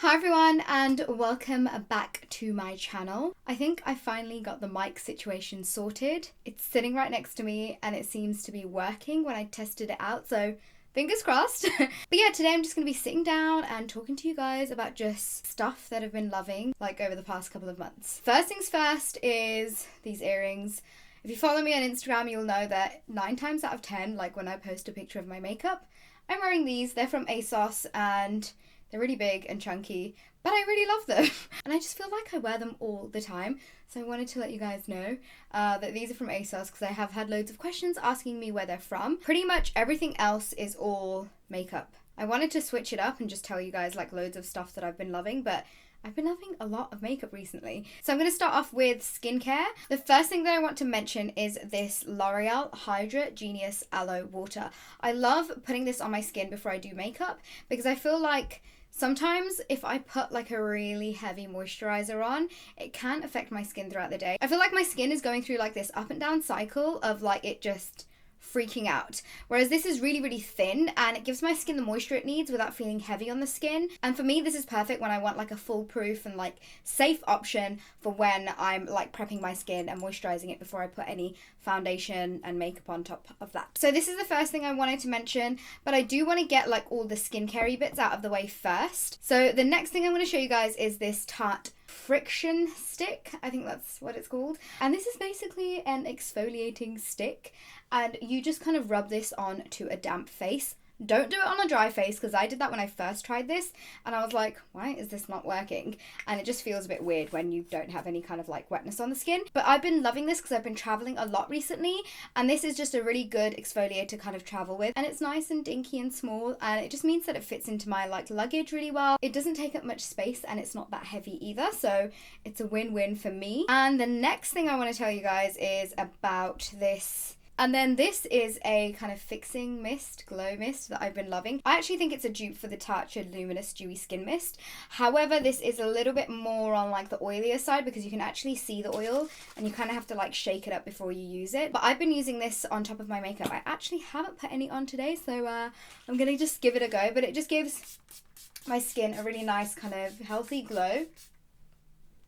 Hi everyone and welcome back to my channel. I think I finally got the mic situation sorted. It's sitting right next to me and it seems to be working when I tested it out, so fingers crossed. But yeah, today I'm just going to be sitting down and talking to you guys about just stuff that I've been loving like over the past couple of months. First things first is these earrings. If you follow me on Instagram, you'll know that 9 times out of 10, like when I post a picture of my makeup, I'm wearing these. They're from ASOS and they're really big and chunky, but I really love them. And I just feel like I wear them all the time. So I wanted to let you guys know that these are from ASOS because I have had loads of questions asking me where they're from. Pretty much everything else is all makeup. I wanted to switch it up and just tell you guys like loads of stuff that I've been loving, but I've been loving a lot of makeup recently. So I'm going to start off with skincare. The first thing that I want to mention is this L'Oreal Hydra Genius Aloe Water. I love putting this on my skin before I do makeup because I feel like sometimes if I put like a really heavy moisturizer on, it can affect my skin throughout the day. I feel like my skin is going through like this up and down cycle of like it just freaking out. Whereas this is really, really thin and it gives my skin the moisture it needs without feeling heavy on the skin. And for me, this is perfect when I want like a foolproof and like safe option for when I'm like prepping my skin and moisturizing it before I put any foundation and makeup on top of that. So this is the first thing I wanted to mention, but I do want to get like all the skincare bits out of the way first. So the next thing I'm going to show you guys is this Tarte friction stick. I think that's what it's called. And this is basically an exfoliating stick and you just kind of rub this on to a damp face. Don't do it on a dry face because I did that when I first tried this and I was like, why is this not working? And it just feels a bit weird when you don't have any kind of like wetness on the skin. But I've been loving this because I've been traveling a lot recently and this is just a really good exfoliator to kind of travel with. And it's nice and dinky and small and it just means that it fits into my like luggage really well. It doesn't take up much space and it's not that heavy either. So it's a win-win for me. And the next thing I want to tell you guys is about this. And then this is a kind of fixing mist, glow mist that I've been loving. I actually think it's a dupe for the Tarte Luminous Dewy Skin Mist. However, this is a little bit more on like the oilier side because you can actually see the oil and you kind of have to like shake it up before you use it. But I've been using this on top of my makeup. I actually haven't put any on today, so I'm going to just give it a go. But it just gives my skin a really nice kind of healthy glow.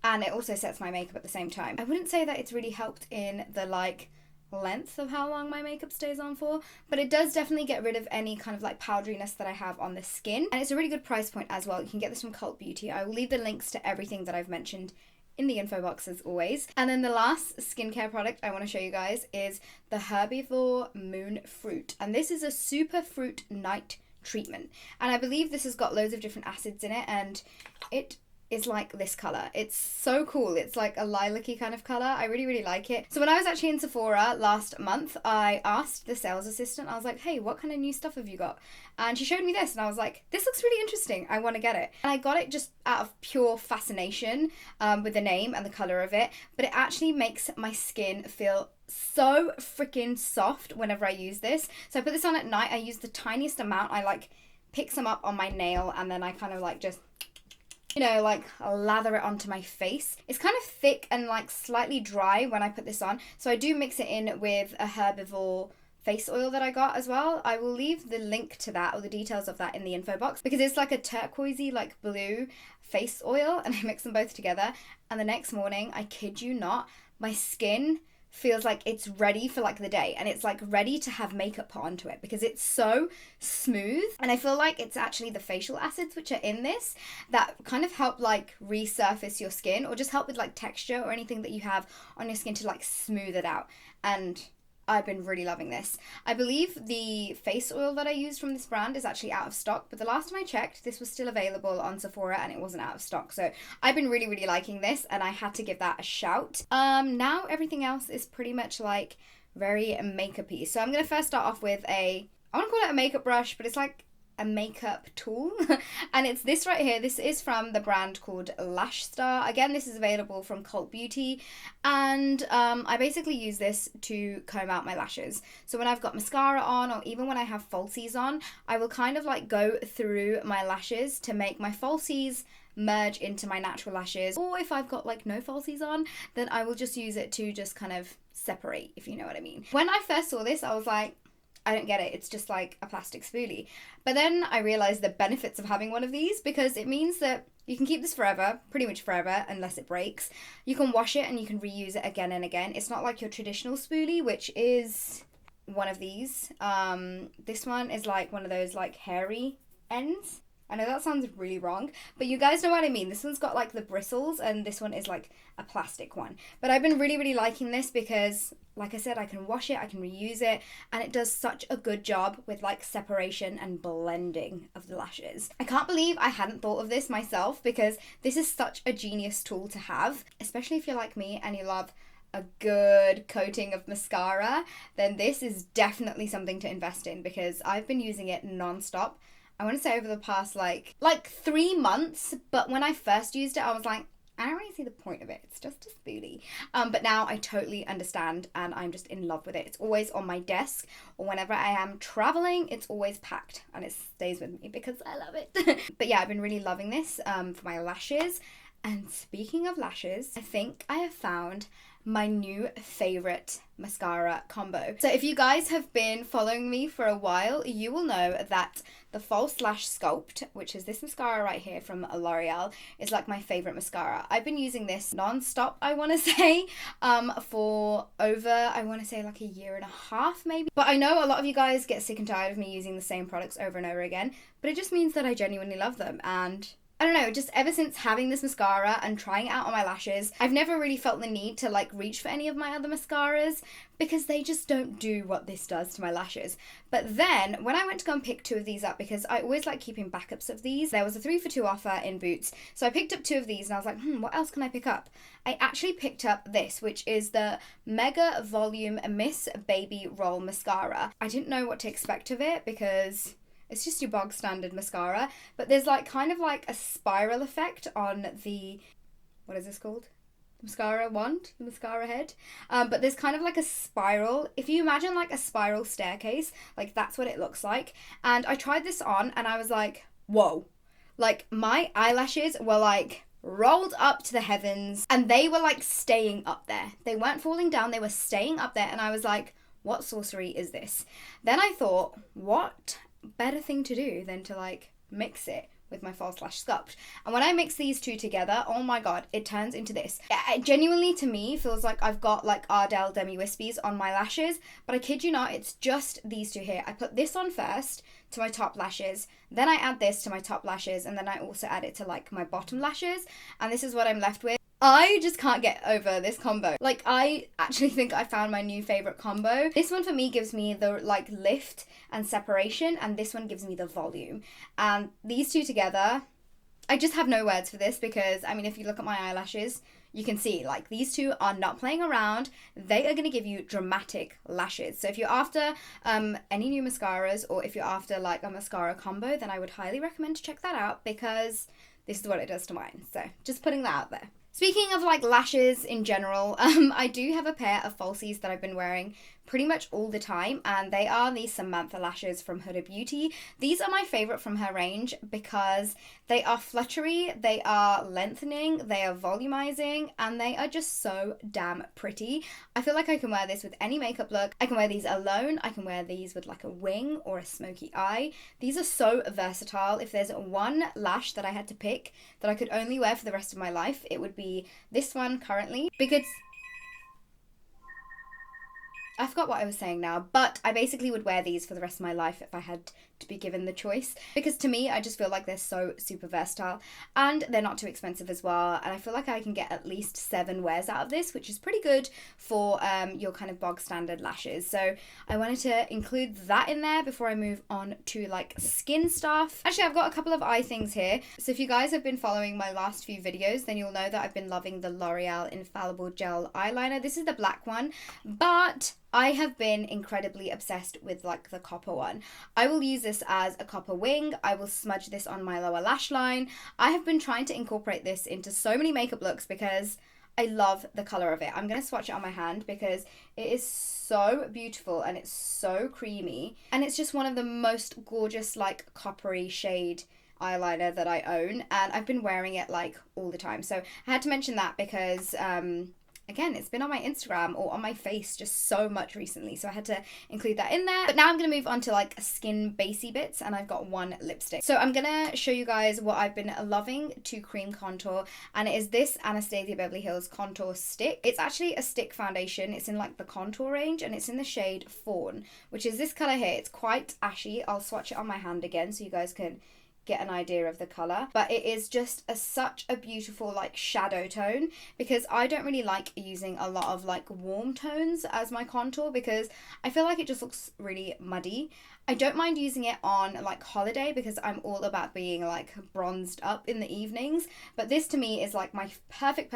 And it also sets my makeup at the same time. I wouldn't say that it's really helped in the like length of how long my makeup stays on for, but it does definitely get rid of any kind of like powderiness that I have on the skin, and it's a really good price point as well. You can get this from Cult Beauty. I will leave the links to everything that I've mentioned in the info box as always. And then the last skincare product I want to show you guys is the Herbivore Moon Fruit, and this is a super fruit night treatment, and I believe this has got loads of different acids in it, and it is like this colour. It's so cool. It's like a lilac-y kind of colour. I really, really like it. So when I was actually in Sephora last month, I asked the sales assistant, I was like, hey, what kind of new stuff have you got? And she showed me this and I was like, this looks really interesting. I want to get it. And I got it just out of pure fascination with the name and the colour of it. But it actually makes my skin feel so freaking soft whenever I use this. So I put this on at night. I use the tiniest amount. I like pick some up on my nail and then I kind of like just, you know, like I'll lather it onto my face. It's kind of thick and like slightly dry when I put this on. So I do mix it in with a Herbivore face oil that I got as well. I will leave the link to that or the details of that in the info box because it's like a turquoisey like blue face oil and I mix them both together. And the next morning, I kid you not, my skin feels like it's ready for like the day and it's like ready to have makeup put onto it because it's so smooth. And I feel like it's actually the facial acids which are in this that kind of help like resurface your skin or just help with like texture or anything that you have on your skin to like smooth it out. And I've been really loving this. I believe the face oil that I used from this brand is actually out of stock, but the last time I checked, this was still available on Sephora and it wasn't out of stock. So I've been really, really liking this and I had to give that a shout. Now everything else is pretty much like very makeup-y. So I'm going to first start off with I want to call it a makeup brush, but it's like a makeup tool and it's this right here. This is from the brand called Lash Star. Again, this is available from Cult Beauty and I basically use this to comb out my lashes. So when I've got mascara on or even when I have falsies on, I will kind of like go through my lashes to make my falsies merge into my natural lashes, or if I've got like no falsies on, then I will just use it to just kind of separate, if you know what I mean. When I first saw this, I was like, I don't get it. It's just like a plastic spoolie. But then I realized the benefits of having one of these, because it means that you can keep this forever, pretty much forever, unless it breaks. You can wash it and you can reuse it again and again. It's not like your traditional spoolie, which is one of these. This one is like one of those like hairy ends. I know that sounds really wrong, but you guys know what I mean. This one's got like the bristles, and this one is like a plastic one. But I've been really, really liking this because, like I said, I can wash it, I can reuse it, and it does such a good job with like separation and blending of the lashes. I can't believe I hadn't thought of this myself, because this is such a genius tool to have, especially if you're like me and you love a good coating of mascara. Then this is definitely something to invest in, because I've been using it non-stop. I want to say over the past like 3 months, but when I first used it, I was like, I don't really see the point of it. It's just a spoolie. But now I totally understand, and I'm just in love with it. It's always on my desk, or whenever I am traveling, it's always packed, and it stays with me because I love it. But yeah, I've been really loving this for my lashes. And speaking of lashes, I think I have found my new favorite mascara combo. So if you guys have been following me for a while, you will know that the False Lash Sculpt, which is this mascara right here from L'Oreal, is like my favorite mascara. I've been using this non-stop, I want to say, for over, I want to say like a year and a half maybe. But I know a lot of you guys get sick and tired of me using the same products over and over again, but it just means that I genuinely love them. And I don't know, just ever since having this mascara and trying it out on my lashes, I've never really felt the need to like reach for any of my other mascaras, because they just don't do what this does to my lashes. But then when I went to go and pick 2 of these up, because I always like keeping backups of these, there was a 3 for 2 offer in Boots. So I picked up 2 of these and I was like, what else can I pick up? I actually picked up this, which is the Mega Volume Miss Baby Roll Mascara. I didn't know what to expect of it, because it's just your bog standard mascara, but there's like kind of like a spiral effect on the, what is this called? The mascara wand, the mascara head. But there's kind of like a spiral. If you imagine like a spiral staircase, like that's what it looks like. And I tried this on and I was like, whoa. Like my eyelashes were like rolled up to the heavens, and they were like staying up there. They weren't falling down, they were staying up there. And I was like, what sorcery is this? Then I thought, what better thing to do than to like mix it with my False Lash Sculpt. And when I mix these 2 together, oh my god, it turns into this. It genuinely, to me, feels like I've got like Ardell Demi Wispies on my lashes, but I kid you not, it's just these 2 here. I put this on first to my top lashes, then I add this to my top lashes, and then I also add it to like my bottom lashes, and this is what I'm left with. I just can't get over this combo. Like, I actually think I found my new favorite combo. This one for me gives me the like lift and separation, and this one gives me the volume. And these 2 together, I just have no words for this, because I mean, if you look at my eyelashes, you can see like these 2 are not playing around. They are going to give you dramatic lashes. So if you're after any new mascaras, or if you're after like a mascara combo, then I would highly recommend to check that out, because this is what it does to mine. So just putting that out there. Speaking of like lashes in general, I do have a pair of falsies that I've been wearing pretty much all the time, and they are the Samantha lashes from Huda Beauty. These are my favorite from her range because they are fluttery, they are lengthening, they are volumizing, and they are just so damn pretty. I feel like I can wear this with any makeup look. I can wear these alone, I can wear these with like a wing or a smoky eye. These are so versatile. If there's one lash that I had to pick that I could only wear for the rest of my life, it would be this one currently, because I forgot what I was saying now, but I basically would wear these for the rest of my life if I had to be given the choice, because to me, I just feel like they're so super versatile, and they're not too expensive as well, and I feel like I can get at least 7 wears out of this, which is pretty good for your kind of bog standard lashes. So I wanted to include that in there before I move on to like skin stuff. Actually, I've got a couple of eye things here. So if you guys have been following my last few videos, then you'll know that I've been loving the L'Oreal Infallible Gel Eyeliner. This is the black one, but I have been incredibly obsessed with like the copper one. I will use this as a copper wing. I will smudge this on my lower lash line. I have been trying to incorporate this into so many makeup looks because I love the color of it. I'm going to swatch it on my hand because it is so beautiful and it's so creamy. And it's just one of the most gorgeous like coppery shade eyeliner that I own, and I've been wearing it like all the time. So I had to mention that because again, it's been on my Instagram or on my face just so much recently, so I had to include that in there. But now I'm going to move on to like skin basey bits, and I've got one lipstick. So I'm going to show you guys what I've been loving to cream contour, and it is this Anastasia Beverly Hills contour stick. It's actually a stick foundation. It's in like the contour range, and it's in the shade Fawn, which is this color here. It's quite ashy. I'll swatch it on my hand again so you guys can get an idea of the color, but it is just such a beautiful like shadow tone, because I don't really like using a lot of like warm tones as my contour because I feel like it just looks really muddy. I don't mind using it on like holiday because I'm all about being like bronzed up in the evenings, but this to me is like my perfect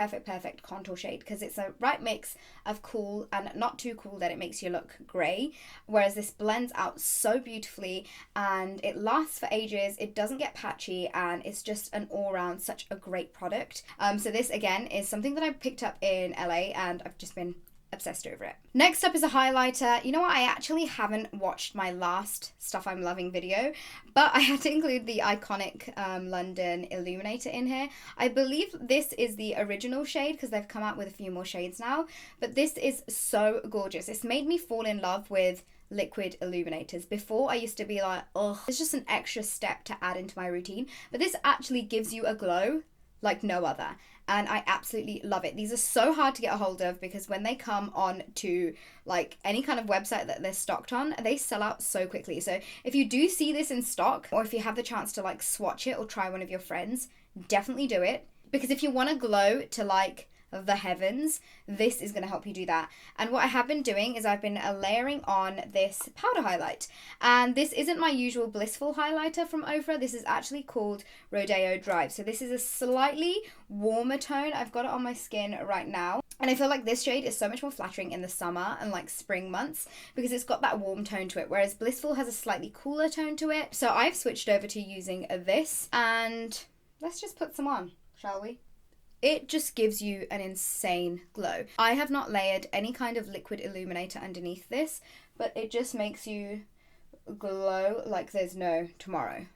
contour shade because it's a right mix of cool and not too cool that it makes you look grey, whereas this blends out so beautifully and it lasts for ages. It doesn't get patchy, and it's just an all-round such a great product. So this again is something that I picked up in LA and I've just been obsessed over it. Next up is a highlighter. You know what, I actually haven't watched my last Stuff I'm Loving video, but I had to include the iconic London Illuminator in here. I believe this is the original shade because they've come out with a few more shades now, but this is so gorgeous. It's made me fall in love with liquid illuminators. Before I used to be like, oh, it's just an extra step to add into my routine, but this actually gives you a glow like no other, and I absolutely love it. These are so hard to get a hold of because when they come on to like any kind of website that they're stocked on, they sell out so quickly. So if you do see this in stock, or if you have the chance to like swatch it or try one of your friends, definitely do it, because if you want to glow to like the heavens, this is going to help you do that. And what I have been doing is I've been layering on this powder highlight, and this isn't my usual Blissful highlighter from Ofra. This is actually called Rodeo Drive. So this is a slightly warmer tone. I've got it on my skin right now, and I feel like this shade is so much more flattering in the summer and like spring months because it's got that warm tone to it, whereas Blissful has a slightly cooler tone to it. So I've switched over to using this, and let's just put some on, shall we? It just gives you an insane glow. I have not layered any kind of liquid illuminator underneath this, but it just makes you glow like there's no tomorrow.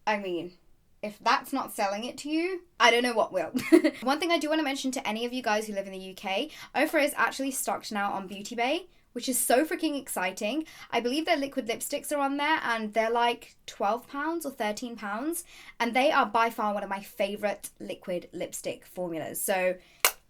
I mean, if that's not selling it to you, I don't know what will. One thing I do want to mention to any of you guys who live in the UK, Ofra is actually stocked now on Beauty Bay, which is so freaking exciting. I believe their liquid lipsticks are on there, and they're like £12 or £13, and they are by far one of my favourite liquid lipstick formulas. So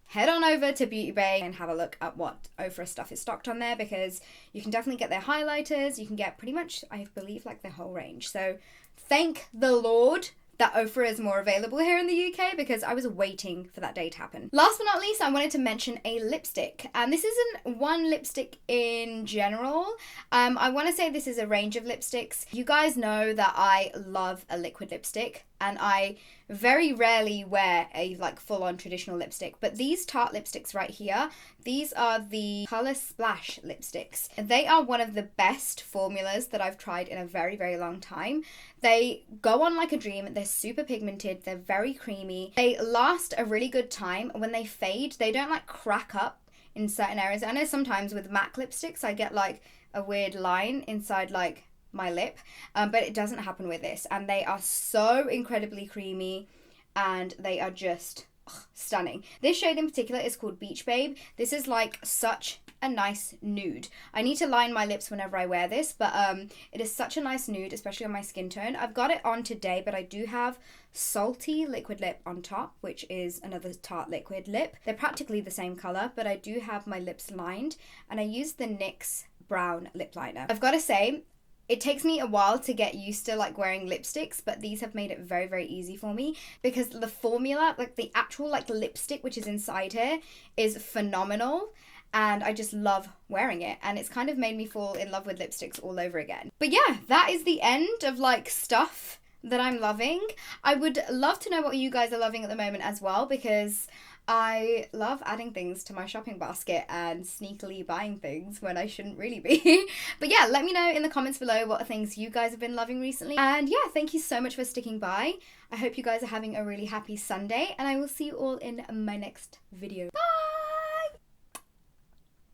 head on over to Beauty Bay and have a look at what Ofra stuff is stocked on there, because you can definitely get their highlighters. You can get pretty much, I believe, like their whole range. So thank the Lord that Ofra is more available here in the UK, because I was waiting for that day to happen. Last but not least, I wanted to mention a lipstick, and this isn't one lipstick in general. I want to say this is a range of lipsticks. You guys know that I love a liquid lipstick, and I very rarely wear a like full-on traditional lipstick, but these Tarte lipsticks right here, these are the Color Splash lipsticks. They are one of the best formulas that I've tried in a very long time. They go on like a dream. They're super pigmented. They're very creamy. They last a really good time. When they fade, they don't like crack up in certain areas. I know sometimes with MAC lipsticks, I get like a weird line inside like my lip, but it doesn't happen with this, and they are so incredibly creamy, and they are just stunning. This shade in particular is called Beach Babe. This is like such a nice nude. I need to line my lips whenever I wear this, but it is such a nice nude, especially on my skin tone. I've got it on today, but I do have Salty Liquid Lip on top, which is another Tarte liquid lip. They're practically the same color, but I do have my lips lined, and I use the NYX brown lip liner. I've got to say, it takes me a while to get used to like wearing lipsticks, but these have made it very easy for me, because the formula, like the actual like lipstick which is inside here, is phenomenal, and I just love wearing it, and it's kind of made me fall in love with lipsticks all over again. But yeah, that is the end of like stuff that I'm loving. I would love to know what you guys are loving at the moment as well, because I love adding things to my shopping basket and sneakily buying things when I shouldn't really be. But yeah, let me know in the comments below what things you guys have been loving recently. And yeah, thank you so much for sticking by. I hope you guys are having a really happy Sunday, and I will see you all in my next video. Bye!